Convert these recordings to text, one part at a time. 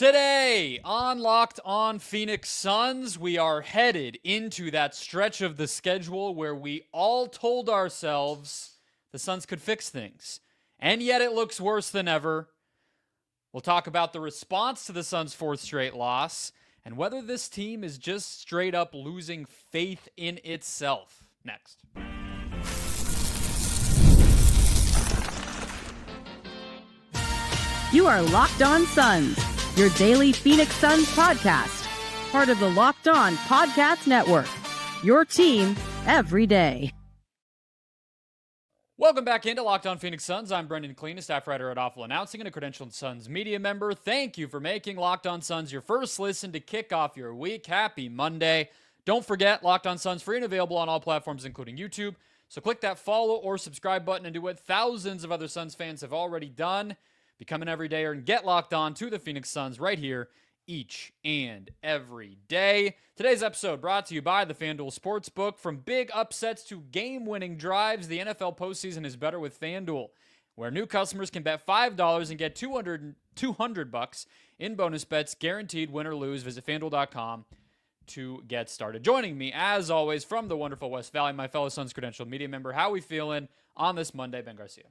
Today on Locked On Phoenix Suns, we are headed into that stretch of the schedule where we all told ourselves the Suns could fix things. And yet it looks worse than ever. We'll talk about the response to the Suns' fourth straight loss and whether this team is just straight up losing faith in itself. Next. You are Locked On Suns, your daily Phoenix Suns podcast, part of the Locked On Podcast Network, your team every day. Welcome back into Locked On Phoenix Suns. I'm Brendon, Kleen, a staff writer at Awful Announcing and a credentialed Suns media member. Thank you for making Locked On Suns your first listen to kick off your week. Happy Monday. Don't forget, Locked On Suns free and available on all platforms, including YouTube. So click that follow or subscribe button and do what thousands of other Suns fans have already done. Become an everydayer and get locked on to the Phoenix Suns right here each and every day. Today's episode brought to you by the FanDuel Sportsbook. From big upsets to game-winning drives, the NFL postseason is better with FanDuel, where new customers can bet $5 and get $200 in bonus bets, guaranteed win or lose. Visit FanDuel.com to get started. Joining me, as always, from the wonderful West Valley, my fellow Suns credentialed media member. How we feeling on this Monday, Ben Garcia?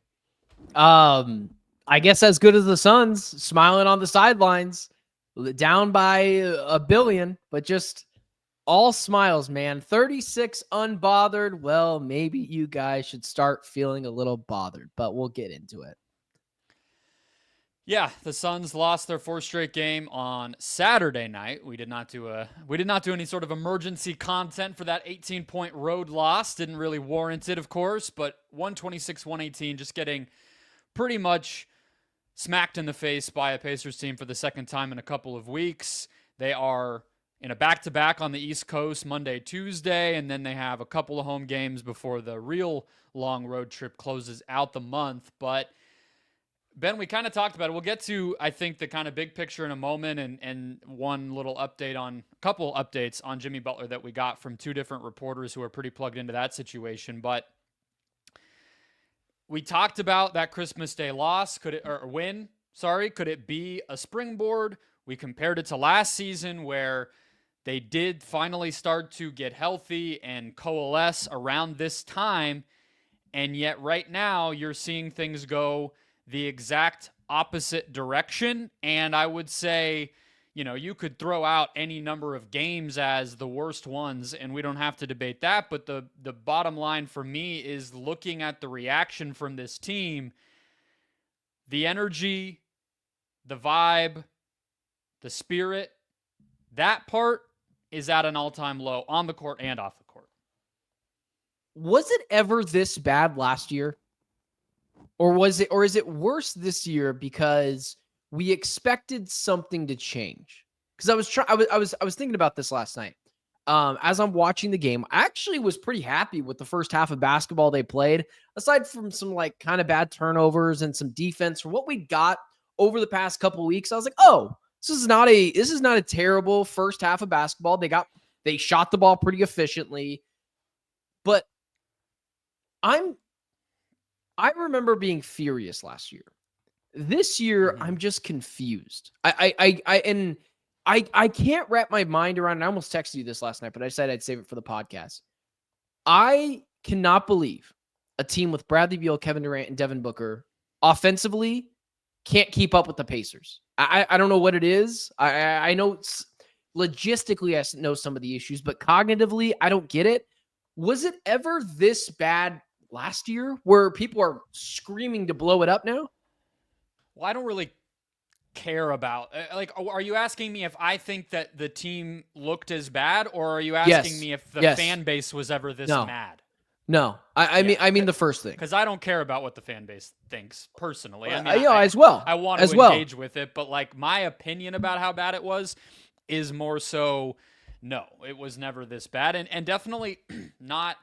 I guess as good as the Suns, smiling on the sidelines, down by $1 billion, but just all smiles, man. 36 unbothered. Well, maybe you guys should start feeling a little bothered, but we'll get into it. Yeah, the Suns lost their fourth straight game on Saturday night. We did not do any sort of emergency content for that 18-point road loss. Didn't really warrant it, of course, but 126-118, just getting pretty much smacked in the face by a Pacers team for the second time in a couple of weeks. They are in a back-to-back on the East Coast Monday, Tuesday, and then they have a couple of home games before the real long road trip closes out the month. But, Ben, we kind of talked about it. We'll get to, I think, the kind of big picture in a moment and one little update on, a couple updates on Jimmy Butler that we got from two different reporters who are pretty plugged into that situation. But we talked about that Christmas Day loss, could it be a springboard? We compared it to last season where they did finally start to get healthy and coalesce around this time, and yet right now you're seeing things go the exact opposite direction. And I would say, you could throw out any number of games as the worst ones, and we don't have to debate that. But the bottom line for me is looking at the reaction from this team, the energy, the vibe, the spirit, that part is at an all-time low on the court and off the court. Was it ever this bad last year? Or is it worse this year because we expected something to change? Because I was thinking about this last night. As I'm watching the game, I actually was pretty happy with the first half of basketball they played, aside from some like kind of bad turnovers and some defense. For what we got over the past couple of weeks, I was like, oh, this is not a terrible first half of basketball. They shot the ball pretty efficiently, but I remember being furious last year. This year, I'm just confused. I can't wrap my mind around, and I almost texted you this last night, but I decided I'd save it for the podcast. I cannot believe a team with Bradley Beal, Kevin Durant, and Devin Booker offensively can't keep up with the Pacers. I don't know what it is. I know logistically I know some of the issues, but cognitively, I don't get it. Was it ever this bad last year where people are screaming to blow it up now? Well, I don't really care about, are you asking me if I think that the team looked as bad, or are you asking me if the fan base was ever this mad? No, I mean the first thing, because I don't care about what the fan base thinks personally. As well. I want to engage with it, but like my opinion about how bad it was is more so, no, it was never this bad, and definitely not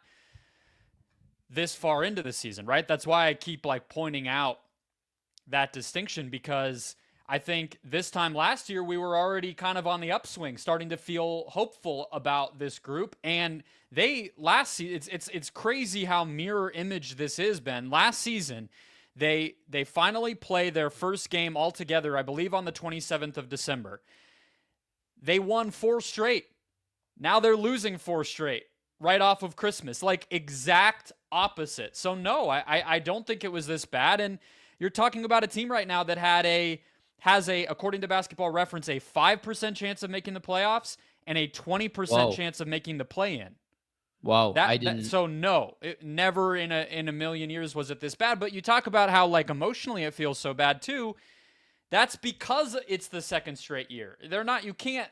this far into the season, right? That's why I keep like pointing out that distinction, because I think this time last year we were already kind of on the upswing, starting to feel hopeful about this group. And they last season, it's crazy how mirror image this is, Ben. Last season, They finally play their first game all together, I believe on the 27th of December. They won 4 straight. Now they're losing 4 straight right off of Christmas. Like, exact opposite. So no, I don't think it was this bad. And you're talking about a team right now that has a, according to Basketball Reference, a 5% chance of making the playoffs and a 20% chance of making the play-in. Wow, I didn't. So no, never in a million years was it this bad. But you talk about how, like, emotionally it feels so bad too. That's because it's the second straight year. They're not. You can't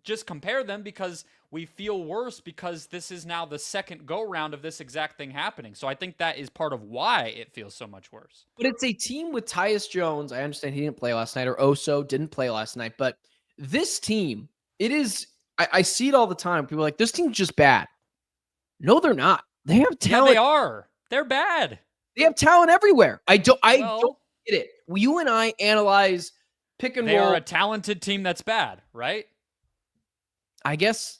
just compare them because we feel worse because this is now the second go round of this exact thing happening. So I think that is part of why it feels so much worse. But it's a team with Tyus Jones. I understand he didn't play last night, or Oso didn't play last night. But this team, it is. I see it all the time. People are like, this team's just bad. No, they're not. They have talent. Yeah, they are. They're bad. They have talent everywhere. I don't get it. You and I analyze pick and roll. They are a talented team that's bad, right? I guess,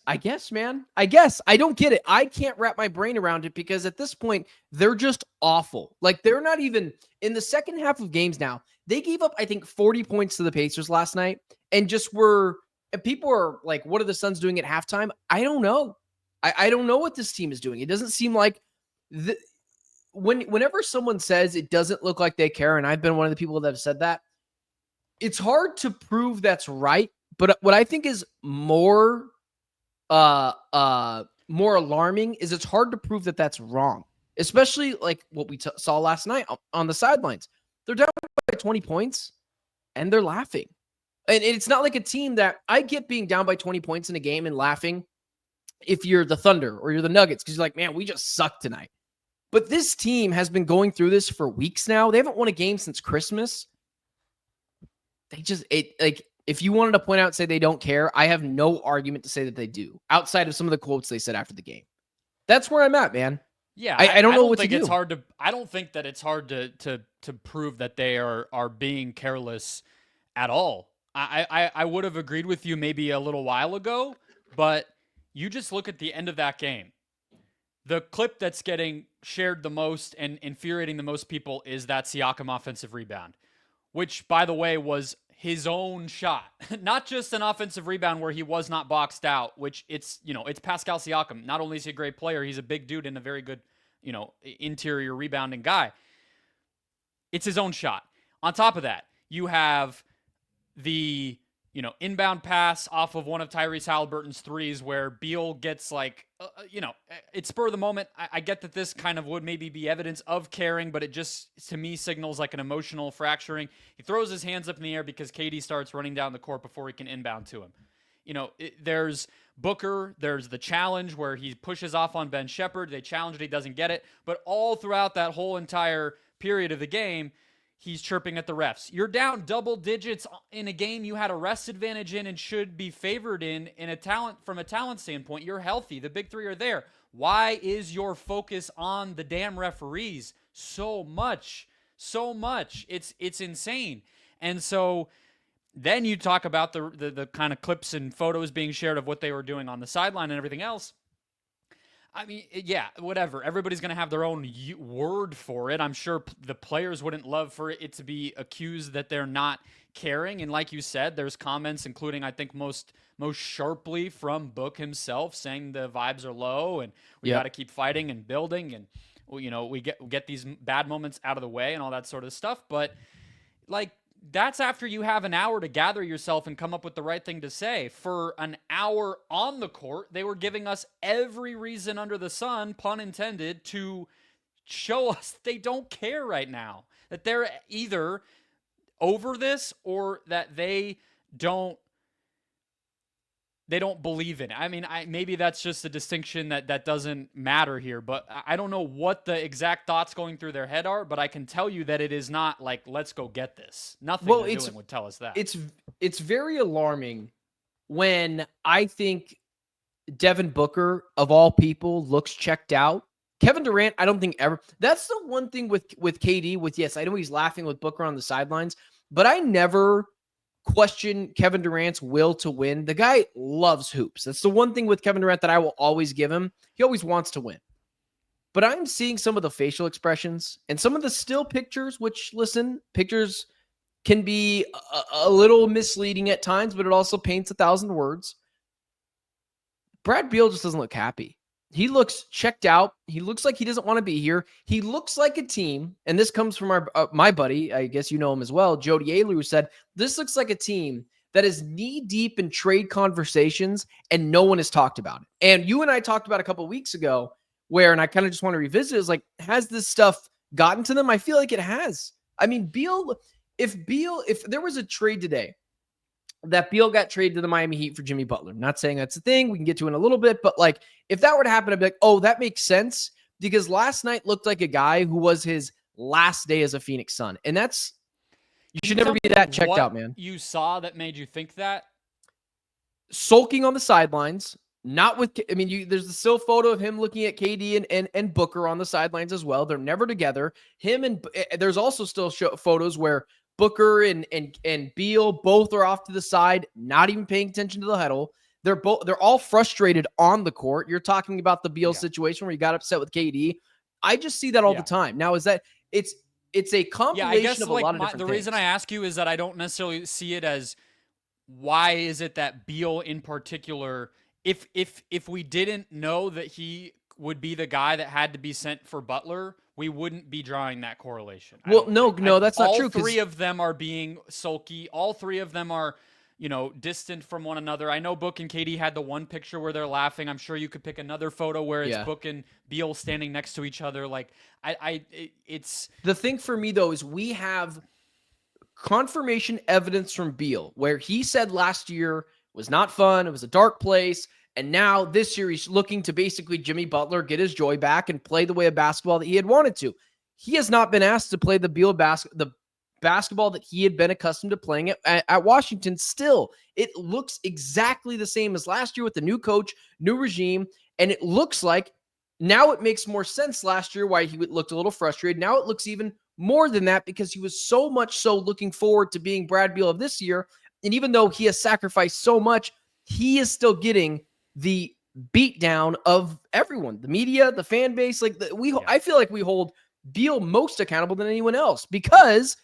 man. I guess. I don't get it. I can't wrap my brain around it because at this point, they're just awful. Like, they're not even in the second half of games now. They gave up, I think, 40 points to the Pacers last night and just were. And people are like, what are the Suns doing at halftime? I don't know. I don't know what this team is doing. It doesn't seem like whenever someone says it doesn't look like they care, and I've been one of the people that have said that, it's hard to prove that's right. But what I think is more alarming is it's hard to prove that that's wrong, especially like what we saw last night on the sidelines. They're down by 20 points, and they're laughing. And it's not like a team that I get being down by 20 points in a game and laughing if you're the Thunder or you're the Nuggets because you're like, man, we just suck tonight. But this team has been going through this for weeks now. They haven't won a game since Christmas. If you wanted to point out and say they don't care, I have no argument to say that they do, outside of some of the quotes they said after the game. That's where I'm at, man. Yeah, I don't know what to do. I don't think that it's hard to prove that they are being careless at all. I would have agreed with you maybe a little while ago, but you just look at the end of that game. The clip that's getting shared the most and infuriating the most people is that Siakam offensive rebound, which, by the way, was his own shot. Not just an offensive rebound where he was not boxed out, which it's Pascal Siakam. Not only is he a great player, he's a big dude and a very good, interior rebounding guy. It's his own shot. On top of that, you have the inbound pass off of one of Tyrese Halliburton's threes where Beal gets it's spur of the moment. I get that this kind of would maybe be evidence of caring, but it just, to me, signals like an emotional fracturing. He throws his hands up in the air because KD starts running down the court before he can inbound to him. There's Booker, there's the challenge where he pushes off on Ben Shepherd. They challenge it, he doesn't get it. But all throughout that whole entire period of the game, he's chirping at the refs. You're down double digits in a game you had a rest advantage in and should be favored in from a talent standpoint. You're healthy. The big three are there. Why is your focus on the damn referees so much? So much. It's insane. And so then you talk about the kind of clips and photos being shared of what they were doing on the sideline and everything else. I mean, yeah, whatever. Everybody's going to have their own word for it. I'm sure the players wouldn't love for it to be accused that they're not caring. And like you said, there's comments, including, I think, most sharply from Book himself, saying the vibes are low and we got to keep fighting and building. And, we get these bad moments out of the way and all that sort of stuff. But, that's after you have an hour to gather yourself and come up with the right thing to say. For an hour on the court, they were giving us every reason under the sun, pun intended, to show us they don't care right now. That they're either over this or that they don't believe in it. I mean, maybe that's just a distinction that doesn't matter here, but I don't know what the exact thoughts going through their head are, but I can tell you that it is not like, let's go get this. Nothing they're doing would tell us that. It's very alarming when I think Devin Booker, of all people, looks checked out. Kevin Durant, I don't think ever. That's the one thing with KD, yes, I know he's laughing with Booker on the sidelines, but I never question Kevin Durant's will to win. The guy loves hoops. That's the one thing with Kevin Durant that I will always give him. He always wants to win. but I'm seeing some of the facial expressions and some of the still pictures, which, listen, pictures can be a little misleading at times, but it also paints 1,000 words. Brad Beal just doesn't look happy. He looks checked out. He looks like he doesn't want to be here. He looks like a team, and this comes from my buddy, I guess you know him as well, Jody Ayler, who said, this looks like a team that is knee-deep in trade conversations, and no one has talked about it. And you and I talked about a couple of weeks ago where, and I kind of just want to revisit, is like, has this stuff gotten to them? I feel like it has. I mean, if there was a trade today, that Beal got traded to the Miami Heat for Jimmy Butler. Not saying that's a thing. We can get to in a little bit, but like if that were to happen, I'd be like, oh, that makes sense because last night looked like a guy who was his last day as a Phoenix Sun. And that's, you should never be that checked out, man. You saw that made you think that? Sulking on the sidelines, not with, I mean, there's the still photo of him looking at KD and Booker on the sidelines as well. They're never together. There's also still photos where Booker and Beal both are off to the side, not even paying attention to the huddle. They're all frustrated on the court. You're talking about the Beal situation where he got upset with KD. I just see that all the time. Now, is that it's a compilation of a lot of different things. The reason I ask you is that I don't necessarily see it as why is it that Beal in particular, if we didn't know that he would be the guy that had to be sent for Butler, we wouldn't be drawing that correlation. Well, no, that's not true. All three of them are being sulky. All three of them are, distant from one another. I know Book and KD had the one picture where they're laughing. I'm sure you could pick another photo where it's Book and Beal standing next to each other. Like, it's the thing for me though is we have confirmation evidence from Beal where he said last year was not fun. It was a dark place. And now this year he's looking to basically Jimmy Butler get his joy back and play the way of basketball that he had wanted to. He has not been asked to play the Beal basketball that he had been accustomed to playing at Washington. Still, it looks exactly the same as last year with the new coach, new regime. And it looks like now it makes more sense last year why he looked a little frustrated. Now it looks even more than that because he was so much so looking forward to being Brad Beal of this year. And even though he has sacrificed so much, he is still getting the beatdown of everyone, the media, the fan base. I feel like we hold Beal most accountable than anyone else because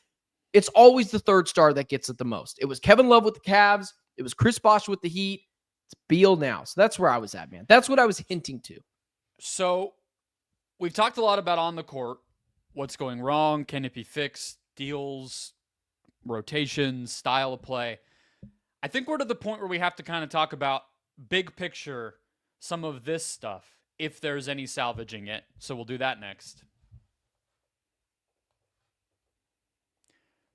it's always the third star that gets it the most. It was Kevin Love with the Cavs. It was Chris Bosh with the Heat. It's Beal now. So that's where I was at, man. That's what I was hinting to. So we've talked a lot about on the court, what's going wrong, can it be fixed, deals, rotations, style of play. I think we're to the point where we have to kind of talk about big picture, some of this stuff, if there's any salvaging it. So we'll do that next.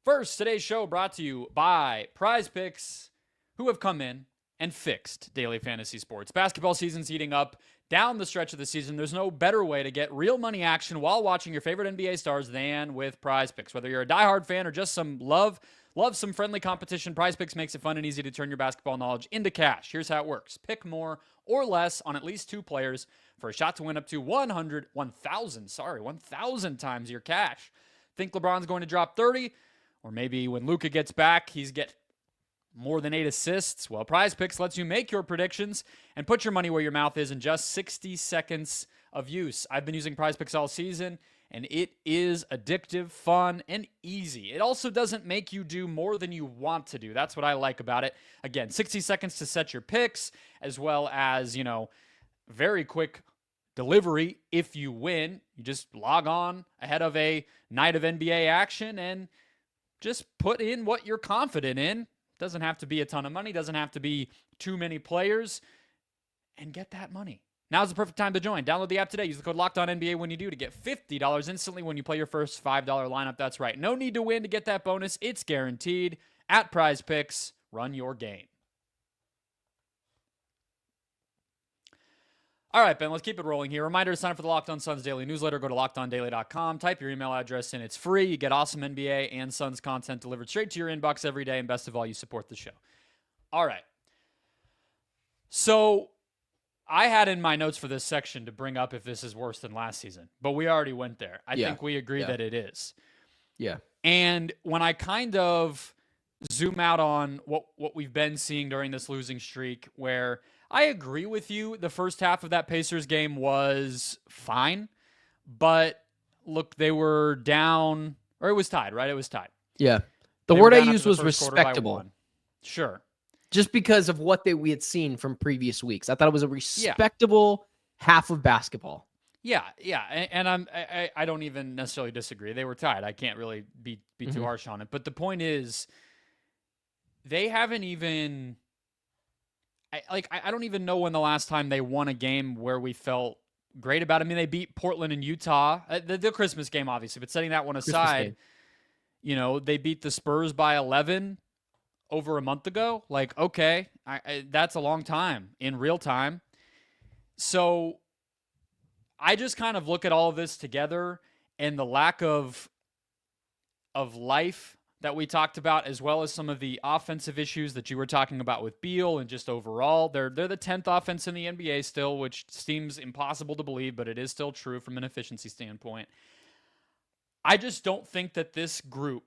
First, today's show brought to you by Prize Picks, who have come in and fixed daily fantasy sports. Basketball season's heating up. Down the stretch of the season, there's no better way to get real money action while watching your favorite NBA stars than with Prize Picks. Whether you're a diehard fan or just some love some friendly competition, Prize Picks makes it fun and easy to turn your basketball knowledge into cash. Here's how it works. Pick more or less on at least two players for a shot to win up to 1,000 times your cash. Think LeBron's going to drop 30? Or maybe when Luka gets back, he's get more than 8 assists? Well, Prize Picks lets you make your predictions and put your money where your mouth is in just 60 seconds of use. I've been using Prize Picks all season, and it is addictive, fun, and easy. It also doesn't make you do more than you want to do. That's what I like about it. Again, 60 seconds to set your picks, as well as, very quick delivery if you win. You just log on ahead of a night of NBA action and just put in what you're confident in. Doesn't have to be a ton of money. Doesn't have to be too many players. And get that money. Now's the perfect time to join. Download the app today. Use the code LOCKEDONNBA when you do to get $50 instantly when you play your first $5 lineup. That's right. No need to win to get that bonus. It's guaranteed. At Prize Picks, run your game. All right, Ben, let's keep it rolling here. Reminder to sign up for the Locked On Suns daily newsletter. Go to LockedOnDaily.com. Type your email address in. It's free. You get awesome NBA and Suns content delivered straight to your inbox every day. And best of all, you support the show. All right. So I had in my notes for this section to bring up if this is worse than last season, but we already went there. I think we agree that it is. Yeah. And when I kind of zoom out on what we've been seeing during this losing streak, where I agree with you, the first half of that Pacers game was fine. But look, they were down, or it was tied, right? It was tied. Yeah. The They word were I down after used the was first quarter by respectable. 1. Sure. Just because of what we had seen from previous weeks. I thought it was a respectable half of basketball. Yeah, and I don't even necessarily disagree. They were tied. I can't really be too harsh on it. But the point is, they haven't even. I don't even know when the last time they won a game where we felt great about it. I mean, they beat Portland and Utah, the Christmas game, obviously. But setting that one aside, they beat the Spurs by 11 over a month ago. Like, okay, that's a long time in real time. So I just kind of look at all of this together and the lack of life that we talked about, as well as some of the offensive issues that you were talking about with Beal and just overall. They're the 10th offense in the NBA still, which seems impossible to believe, but it is still true from an efficiency standpoint. I just don't think that this group,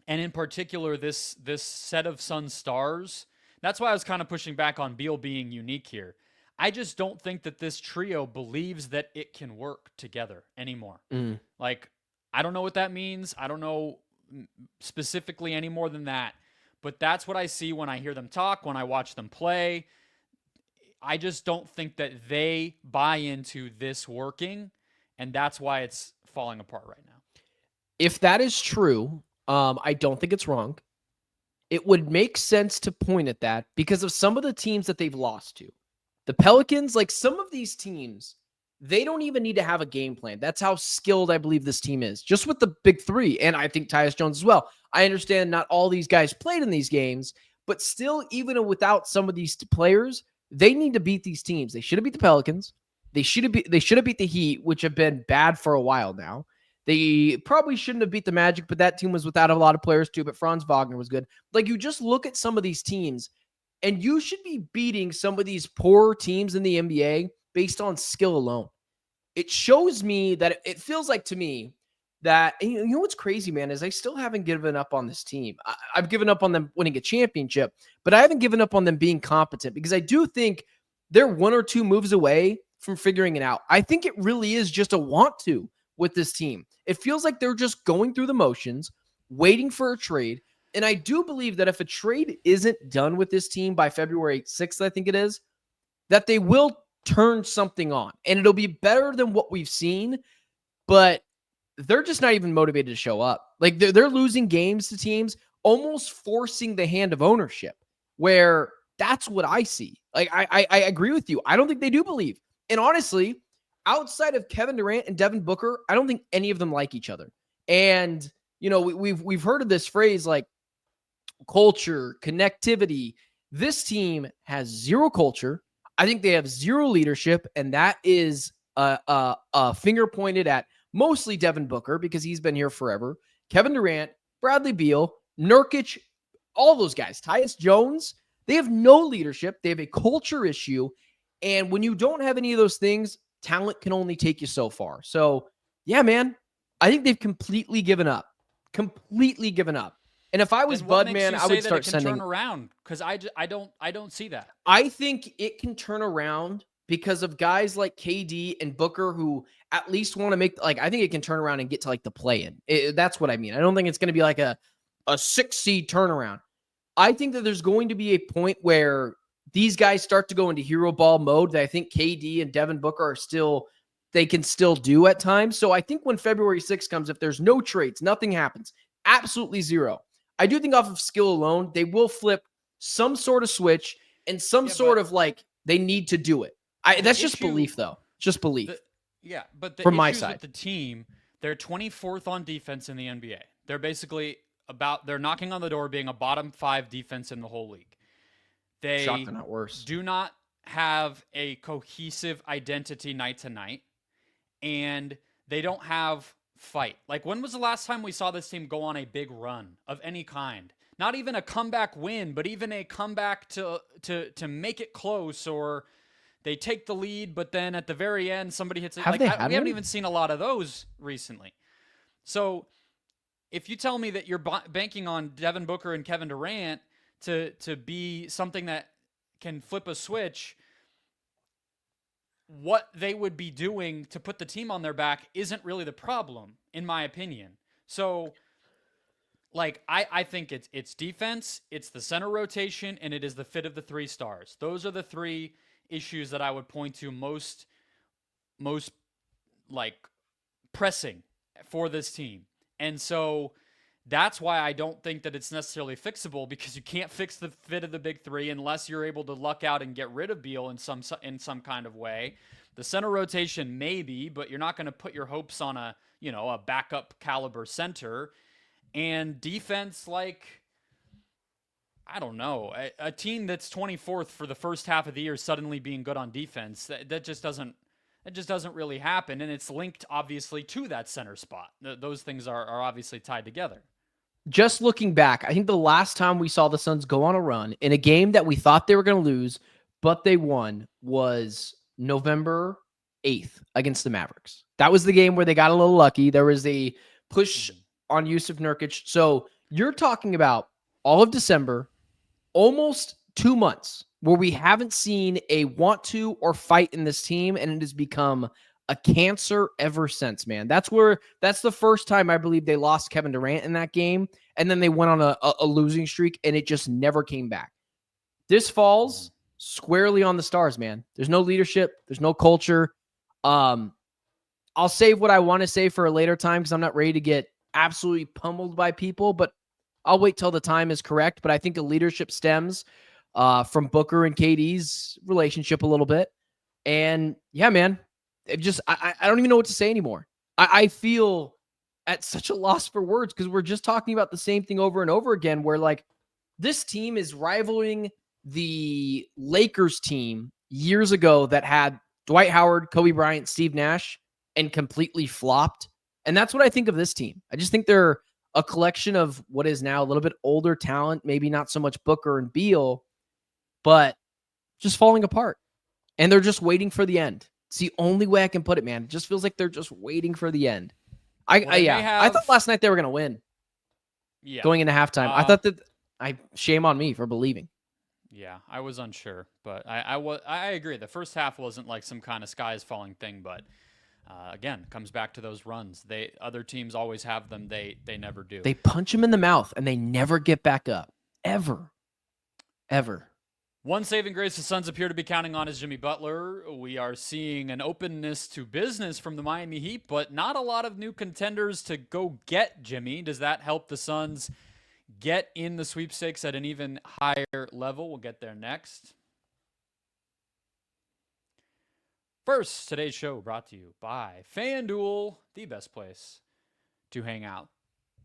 and in particular this set of Suns stars, that's why I was kind of pushing back on Beal being unique here. I just don't think that this trio believes that it can work together anymore. Like, I don't know what that means. I don't know specifically any more than that. But that's what I see when I hear them talk, when I watch them play. I just don't think that they buy into this working, and that's why it's falling apart right now. If that is true, I don't think it's wrong. It would make sense to point at that because of some of the teams that they've lost to. The Pelicans, like some of these teams, they don't even need to have a game plan. That's how skilled I believe this team is. Just with the big three, and I think Tyus Jones as well. I understand not all these guys played in these games, but still, even without some of these players, they need to beat these teams. They should have beat the Pelicans. They should have beat the Heat, which have been bad for a while now. They probably shouldn't have beat the Magic, but that team was without a lot of players too, but Franz Wagner was good. Like, you just look at some of these teams, and you should be beating some of these poor teams in the NBA based on skill alone. It shows me that it feels like to me that, and you know what's crazy, man, is I still haven't given up on this team. I've given up on them winning a championship, but I haven't given up on them being competent because I do think they're one or two moves away from figuring it out. I think it really is just a want to with this team. It feels like they're just going through the motions, waiting for a trade. And I do believe that if a trade isn't done with this team by February 6th, I think it is, that they will turn something on. And it'll be better than what we've seen, but they're just not even motivated to show up. Like, they're losing games to teams, almost forcing the hand of ownership, where that's what I see. Like, I agree with you. I don't think they do believe. And honestly, outside of Kevin Durant and Devin Booker, I don't think any of them like each other. And, you know, we've heard of this phrase like culture, connectivity. This team has zero culture. I think they have zero leadership, and that is a finger pointed at mostly Devin Booker because he's been here forever. Kevin Durant, Bradley Beal, Nurkic, all those guys, Tyus Jones, they have no leadership. They have a culture issue. And when you don't have any of those things, talent can only take you so far. So, yeah, man, I think they've completely given up. Completely given up. And if I was Bud, man, I would start sending. Turn around because I don't see that. I think it can turn around because of guys like KD and Booker who at least want to make, like, I think it can turn around and get to like the play-in. That's what I mean. I don't think it's going to be like a 6-seed turnaround. I think that there's going to be a point where these guys start to go into hero ball mode that I think KD and Devin Booker are still, they can still do at times. So I think when February 6th comes, if there's no trades, nothing happens, absolutely zero. I do think off of skill alone, they will flip some sort of switch and some sort of like they need to do it. That's just belief, though. Just belief. But the from my issues side with the team, they're 24th on defense in the NBA. They're basically they're knocking on the door being a bottom 5 defense in the whole league. They shocked they're not worse. Do not have a cohesive identity night to night, and they don't have fight. Like, when was the last time we saw this team go on a big run of any kind? Not even a comeback win, but even a comeback to make it close, or they take the lead, but then at the very end somebody hits it. We haven't even seen a lot of those recently. So if you tell me that you're banking on Devin Booker and Kevin Durant to be something that can flip a switch, what they would be doing to put the team on their back isn't really the problem, in my opinion. So, like, I think it's defense, it's the center rotation, and it is the fit of the 3 stars. Those are the 3 issues that I would point to most like pressing for this team. And so that's why I don't think that it's necessarily fixable, because you can't fix the fit of the big 3 unless you're able to luck out and get rid of Beal in some kind of way. The center rotation maybe, but you're not going to put your hopes on a backup caliber center. And defense, like, I don't know, a team that's 24th for the first half of the year suddenly being good on defense, that just doesn't really happen. And it's linked obviously to that center spot. Those things are obviously tied together. Just looking back, I think the last time we saw the Suns go on a run in a game that we thought they were going to lose, but they won, was November 8th against the Mavericks. That was the game where they got a little lucky. There was a push on Yusuf Nurkic. So you're talking about all of December, almost 2 months, where we haven't seen a want to or fight in this team, and it has become a cancer ever since, man. That's the first time I believe they lost Kevin Durant in that game, and then they went on a losing streak, and it just never came back. This falls squarely on the stars, man. There's no leadership. There's no culture. I'll save what I want to say for a later time because I'm not ready to get absolutely pummeled by people, but I'll wait till the time is correct. But I think the leadership stems from Booker and KD's relationship a little bit. And yeah, man, I don't even know what to say anymore. I feel at such a loss for words because we're just talking about the same thing over and over again, where like this team is rivaling the Lakers team years ago that had Dwight Howard, Kobe Bryant, Steve Nash, and completely flopped. And that's what I think of this team. I just think they're a collection of what is now a little bit older talent, maybe not so much Booker and Beal, but just falling apart. And they're just waiting for the end. It's the only way I can put it, man. It just feels like they're just waiting for the end. I thought last night they were going to win. Yeah. Going into halftime. I thought that shame on me for believing. Yeah, I was unsure, but I agree. The first half wasn't like some kind of sky is falling thing, but again, comes back to those runs. Other teams always have them. They never do. They punch them in the mouth and they never get back up. Ever. One saving grace the Suns appear to be counting on is Jimmy Butler. We are seeing an openness to business from the Miami Heat, but not a lot of new contenders to go get Jimmy. Does that help the Suns get in the sweepstakes at an even higher level? We'll get there next. First, today's show brought to you by FanDuel, the best place to hang out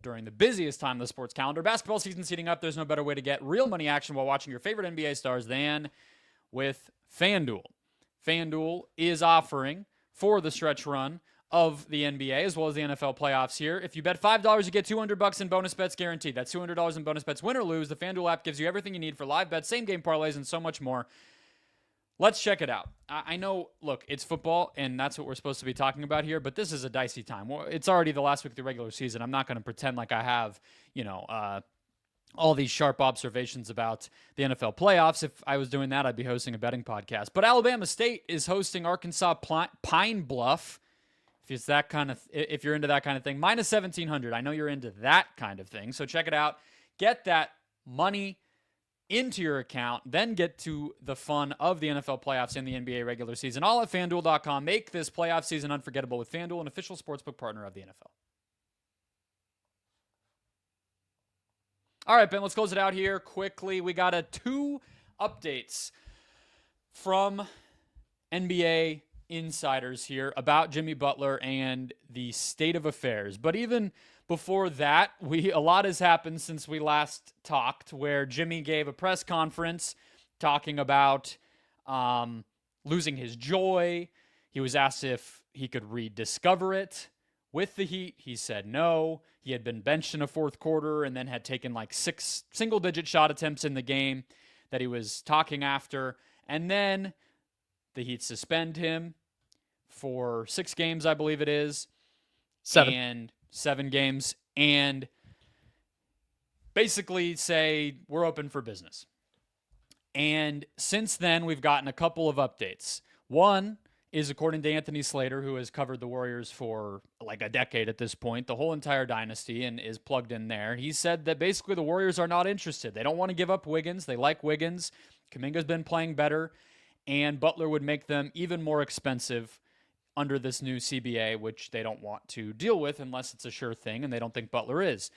during the busiest time of the sports calendar. Basketball season's heating up. There's no better way to get real money action while watching your favorite NBA stars than with FanDuel. FanDuel is offering, for the stretch run of the NBA as well as the NFL playoffs here, if you bet $5, you get $200 in bonus bets guaranteed. That's $200 in bonus bets, win or lose. The FanDuel app gives you everything you need for live bets, same-game parlays, and so much more. Let's check it out. I know, look, it's football, and that's what we're supposed to be talking about here, but this is a dicey time. It's already the last week of the regular season. I'm not going to pretend like I have, all these sharp observations about the NFL playoffs. If I was doing that, I'd be hosting a betting podcast. But Alabama State is hosting Arkansas Pine Bluff. If you're into that kind of thing, minus 1,700. I know you're into that kind of thing, so check it out. Get that money into your account, then get to the fun of the NFL playoffs and the NBA regular season, all at FanDuel.com. Make this playoff season unforgettable with FanDuel, an official sportsbook partner of the NFL. All right, Ben, let's close it out here quickly. We got 2 updates from NBA insiders here about Jimmy Butler and the state of affairs. But even before that, a lot has happened since we last talked, where Jimmy gave a press conference talking about losing his joy. He was asked if he could rediscover it with the Heat. He said no. He had been benched in a fourth quarter and then had taken like 6 single-digit shot attempts in the game that he was talking after. And then the Heat suspend him for 6 games, I believe it is. 7 games, and basically say we're open for business. And since then, we've gotten a couple of updates. One, is, according to Anthony Slater, who has covered the Warriors for like a decade at this point, the whole entire dynasty, and is plugged in there. He said that basically the Warriors are not interested. They don't want to give up Wiggins. They like Wiggins. Kuminga's been playing better, and Butler would make them even more expensive under this new CBA, which they don't want to deal with unless it's a sure thing, and they don't think Butler is.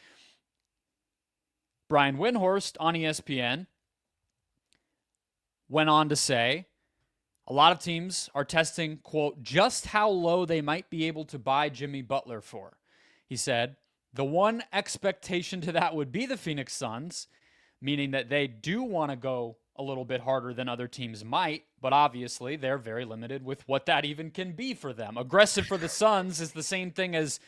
Brian Windhorst on ESPN went on to say, a lot of teams are testing, quote, just how low they might be able to buy Jimmy Butler for. He said, the one expectation to that would be the Phoenix Suns, meaning that they do want to go a little bit harder than other teams might, but obviously they're very limited with what that even can be for them. Aggressive for the Suns is the same thing as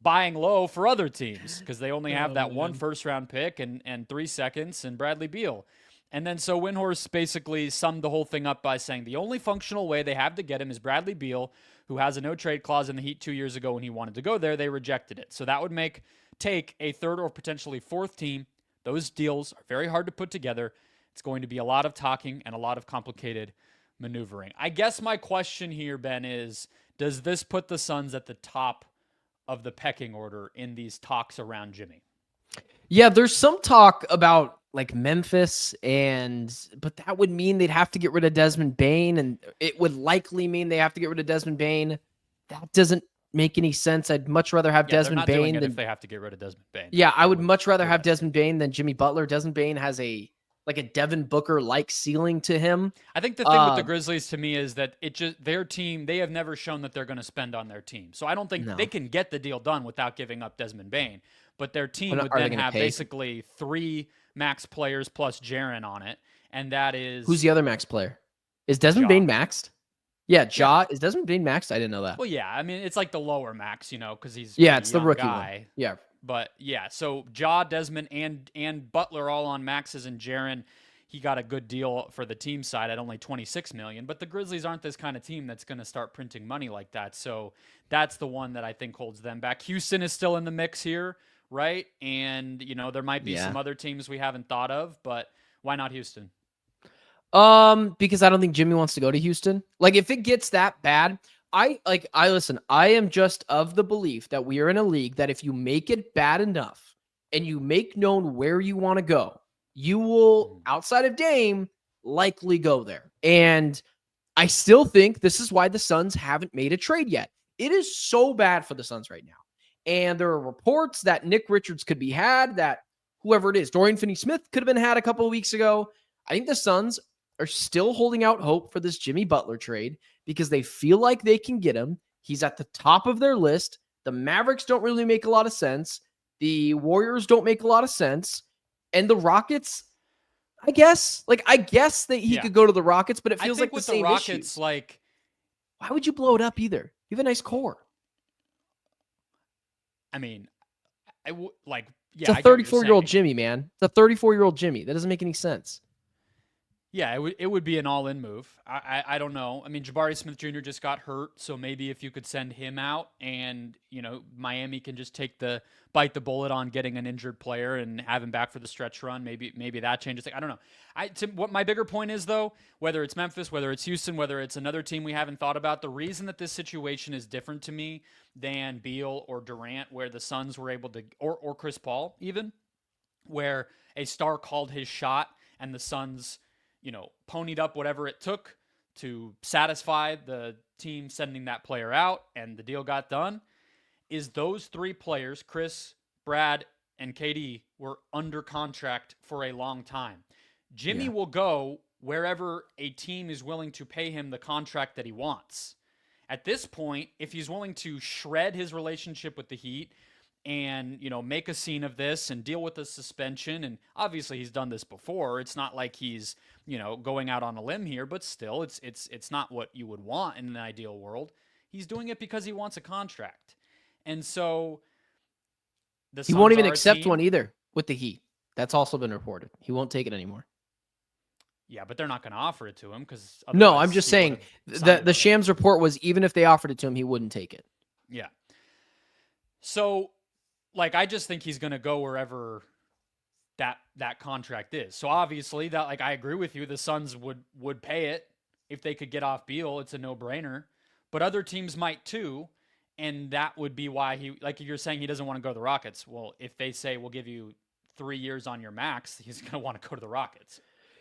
buying low for other teams because they only have that one first-round pick and 3 seconds and Bradley Beal. And then so Windhorst basically summed the whole thing up by saying the only functional way they have to get him is Bradley Beal, who has a no-trade clause in the Heat 2 years ago when he wanted to go there. They rejected it. So that would take a third or potentially fourth team. Those deals are very hard to put together. It's going to be a lot of talking and a lot of complicated maneuvering. I guess my question here, Ben, is does this put the Suns at the top of the pecking order in these talks around Jimmy? Yeah, there's some talk about like Memphis, but that would mean they'd have to get rid of Desmond Bane, and it would likely mean they have to get rid of Desmond Bane. That doesn't make any sense. I'd much rather have Desmond Bane than if they have to get rid of Desmond Bane. Yeah, I would much rather have Desmond Bane than Jimmy Butler. Desmond Bane has a Devin Booker-like ceiling to him. I think the thing with the Grizzlies to me is that their team, they have never shown that they're going to spend on their team. So I don't think they can get the deal done without giving up Desmond Bane. But their team would then have basically 3 max players plus Jaren on it. And that is... Who's the other max player? Is Desmond Bane maxed? Yeah, Ja. Is Desmond Bane maxed? I didn't know that. Well, yeah. I mean, it's like the lower max, because he's it's the rookie guy. one. Yeah. But yeah, so Ja, Desmond, and Butler all on maxes, and Jaren, he got a good deal for the team side at only $26 million. But the Grizzlies aren't this kind of team that's going to start printing money like that. So that's the one that I think holds them back. Houston is still in the mix here, right? And, there might be some other teams we haven't thought of, but why not Houston? Because I don't think Jimmy wants to go to Houston. Like, if it gets that bad, I am just of the belief that we are in a league that if you make it bad enough and you make known where you want to go, you will, outside of Dame, likely go there. And I still think this is why the Suns haven't made a trade yet. It is so bad for the Suns right now. And there are reports that Nick Richards could be had, that whoever it is, Dorian Finney-Smith could have been had a couple of weeks ago. I think the Suns are still holding out hope for this Jimmy Butler trade because they feel like they can get him. He's at the top of their list. The Mavericks don't really make a lot of sense. The Warriors don't make a lot of sense. And the Rockets, I guess that he could go to the Rockets, but it feels like the same Rockets, issue. Why would you blow it up either? You have a nice core. I mean, it's a 34-year-old Jimmy, man. It's a 34-year-old Jimmy. That doesn't make any sense. Yeah, it would be an all-in move. I don't know. I mean, Jabari Smith Jr. just got hurt, so maybe if you could send him out and, Miami can just bite the bullet on getting an injured player and have him back for the stretch run, maybe that changes. I don't know. What my bigger point is, though, whether it's Memphis, whether it's Houston, whether it's another team we haven't thought about, the reason that this situation is different to me than Beal or Durant, where the Suns were able to, or Chris Paul even, where a star called his shot and the Suns ponied up whatever it took to satisfy the team sending that player out, and the deal got done, is those 3 players, Chris, Brad, and KD, were under contract for a long time. Jimmy will go wherever a team is willing to pay him the contract that he wants. At this point, if he's willing to shred his relationship with the Heat and, make a scene of this and deal with the suspension, and obviously he's done this before. It's not like he's, going out on a limb here, but still it's not what you would want in an ideal world. He's doing it because he wants a contract. And so he won't even accept one either with the Heat. That's also been reported. He won't take it anymore. Yeah, but they're not going to offer it to him because no, I'm just saying the Shams report was even if they offered it to him, he wouldn't take it. Yeah. So I just think he's going to go wherever that contract is. So obviously that, I agree with you. The Suns would pay it if they could get off Beal, it's a no-brainer. But other teams might too, and that would be why he, like you're saying, he doesn't want to go to the Rockets. Well, if they say we'll give you 3 years on your max, he's going to want to go to the Rockets.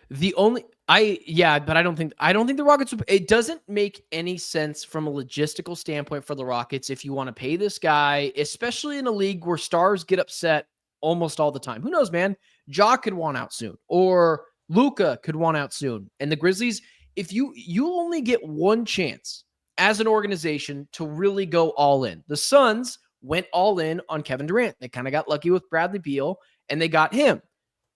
But I don't think the Rockets it doesn't make any sense from a logistical standpoint for the Rockets if you want to pay this guy, especially in a league where stars get upset almost all the time. Who knows, man? Ja could want out soon, or Luka could want out soon. And the Grizzlies, if you only get one chance as an organization to really go all in. The Suns went all in on Kevin Durant. They kind of got lucky with Bradley Beal and they got him.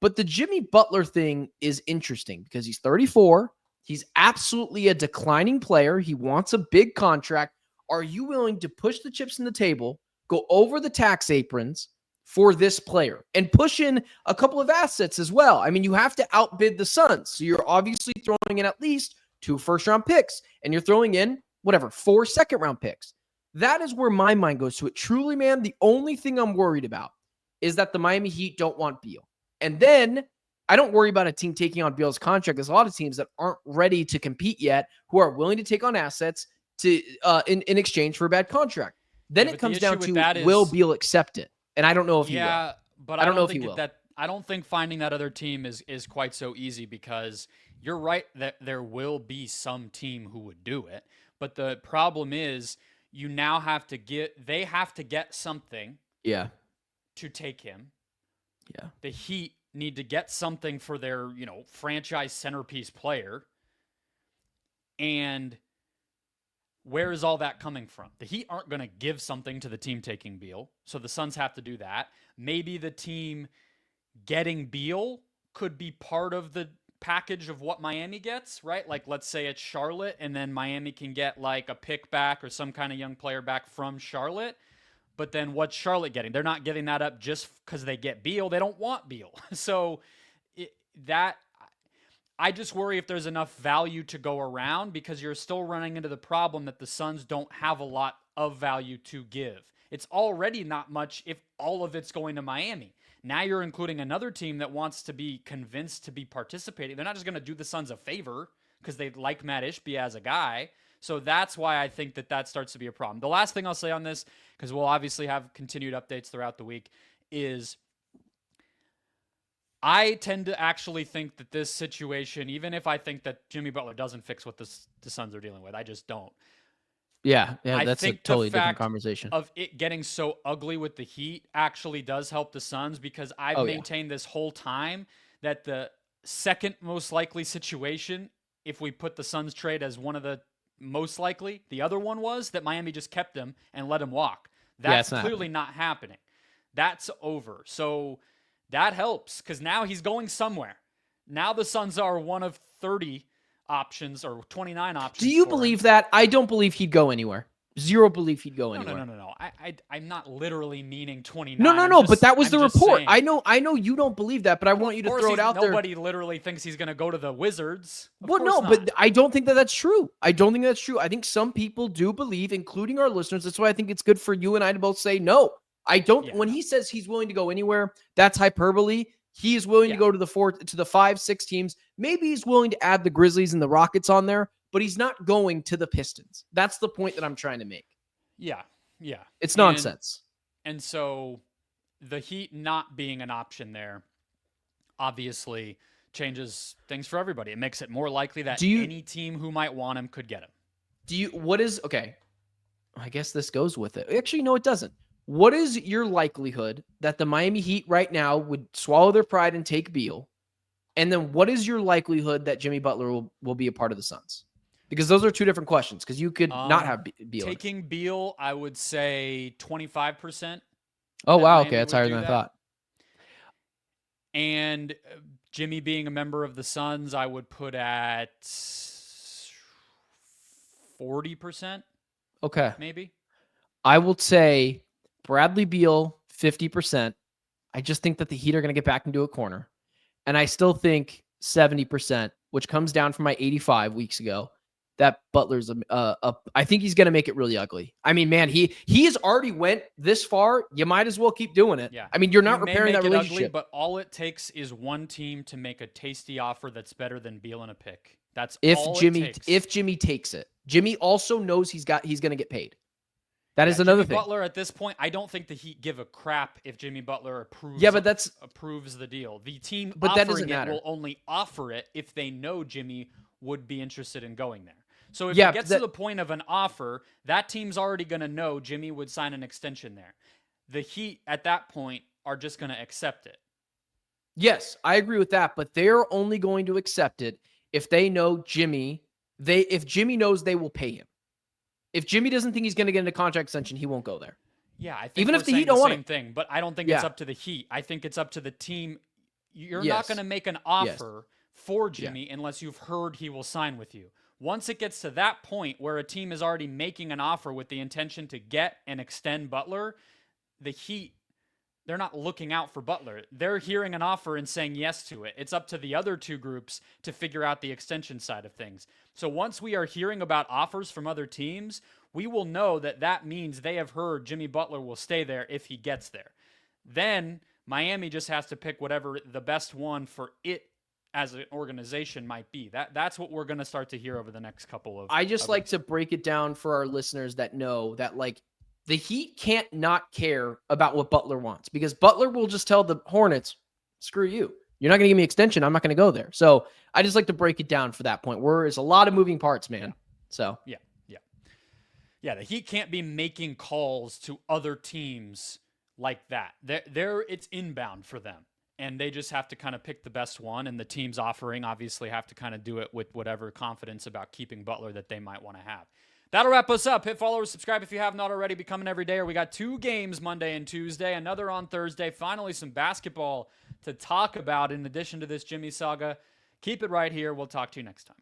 But the Jimmy Butler thing is interesting because he's 34. He's absolutely a declining player. He wants a big contract. Are you willing to push the chips on the table, go over the tax aprons for this player, and push in a couple of assets as well? I mean, you have to outbid the Suns. So you're obviously throwing in at least 2 first-round picks, and you're throwing in, 4 second-round picks. That is where my mind goes to it. Truly, man, the only thing I'm worried about is that the Miami Heat don't want Beal. And then I don't worry about a team taking on Beal's contract. There's a lot of teams that aren't ready to compete yet who are willing to take on assets to in exchange for a bad contract. Then it comes down to will Beal accept it? And I don't know if he will. Yeah, but I don't know if he will. I don't think finding that other team is quite so easy because you're right that there will be some team who would do it. But the problem is you now have to they have to get something to take him. Yeah. The Heat need to get something for their, franchise centerpiece player. And where is all that coming from? The Heat aren't going to give something to the team taking Beal, so the Suns have to do that. Maybe the team getting Beal could be part of the package of what Miami gets, right? Like, let's say it's Charlotte, and then Miami can get like a pick back or some kind of young player back from Charlotte. But then what's Charlotte getting? They're not giving that up just because they get Beal. They don't want Beal. So I just worry if there's enough value to go around because you're still running into the problem that the Suns don't have a lot of value to give. It's already not much if all of it's going to Miami. Now you're including another team that wants to be convinced to be participating. They're not just going to do the Suns a favor because they like Matt Ishbia as a guy. So that's why I think that starts to be a problem. The last thing I'll say on this, because we'll obviously have continued updates throughout the week, is I tend to actually think that this situation, even if I think that Jimmy Butler doesn't fix what the Suns are dealing with, I just don't. Yeah, that's a totally different conversation. Of it getting so ugly with the Heat actually does help the Suns because I've maintained this whole time that the second most likely situation, if we put the Suns trade as one of the most likely, the other one was that Miami just kept him and let him walk. That's clearly not happening. That's over. So that helps because now he's going somewhere. Now the Suns are one of 30 options or 29 options. Do you believe that? I don't believe he'd go anywhere. Zero belief he'd go anywhere. No. I'm not literally meaning 29. No. But that was the report. I know you don't believe that, but I want you to throw it out there. Nobody literally thinks he's going to go to the Wizards. Well, no, but I don't think that's true. I think some people do believe, including our listeners. That's why I think it's good for you and I to both say no. I don't. Yeah. When he says he's willing to go anywhere, that's hyperbole. He is willing to go to the 5, 6 teams. Maybe he's willing to add the Grizzlies and the Rockets on there, but he's not going to the Pistons. That's the point that I'm trying to make. Yeah. It's nonsense. And so the Heat not being an option there obviously changes things for everybody. It makes it more likely that any team who might want him could get him. Okay. I guess this goes with it. Actually, no, it doesn't. What is your likelihood that the Miami Heat right now would swallow their pride and take Beal? And then what is your likelihood that Jimmy Butler will be a part of the Suns? Because those are two different questions because you could not have Beal. Taking Beal, I would say 25%. Oh, wow. Okay, that's higher than I thought. And Jimmy being a member of the Suns, I would put at 40%. Okay. Maybe. I will say Bradley Beal, 50%. I just think that the Heat are going to get back into a corner. And I still think 70%, which comes down from my 85 weeks ago, that Butler's I think he's going to make it really ugly. I mean, man, he has already went this far. You might as well keep doing it. Yeah. I mean, you're not You may repairing make that it relationship. ugly, but all it takes is one team to make a tasty offer that's better than Beal and a pick. That's all it takes. If Jimmy takes it. Jimmy also knows he's going to get paid. That is Yeah, another Jimmy thing. Butler at this point, I don't think the Heat give a crap if Jimmy Butler approves. Yeah, but that's approves the deal. The team But that doesn't offering it matter. will only offer it if they know Jimmy would be interested in going there. So if Yeah, it gets to the point of an offer, that team's already going to know Jimmy would sign an extension there. The Heat at that point are just going to accept it. Yes, I agree with that, but they're only going to accept it if they know Jimmy. If Jimmy knows they will pay him. If Jimmy doesn't think he's going to get into contract extension, he won't go there. Yeah, I think Even we're if the saying Heat don't want same it. thing, but I don't think it's up to the Heat. I think it's up to the team. You're not Yes. going to make an offer for Jimmy unless you've heard he will sign with you. Once it gets to that point where a team is already making an offer with the intention to get and extend Butler, the Heat, they're not looking out for Butler. They're hearing an offer and saying yes to it. It's up to the other two groups to figure out the extension side of things. So once we are hearing about offers from other teams, we will know that that means they have heard Jimmy Butler will stay there if he gets there. Then Miami just has to pick whatever the best one for it as an organization might be. That's what we're going to start to hear over the next couple of. I just like to break it down for our listeners that know that like the Heat can't not care about what Butler wants because Butler will just tell the Hornets, screw you. You're not going to give me extension. I'm not going to go there. So I just like to break it down for that point where it's a lot of moving parts, man. So yeah, the Heat can't be making calls to other teams like that. It's inbound for them. And they just have to kind of pick the best one. And the teams offering obviously have to kind of do it with whatever confidence about keeping Butler that they might want to have. That'll wrap us up. Hit follow or subscribe if you have not already. Becoming every day. We got 2 games Monday and Tuesday, another on Thursday. Finally, some basketball to talk about in addition to this Jimmy saga. Keep it right here. We'll talk to you next time.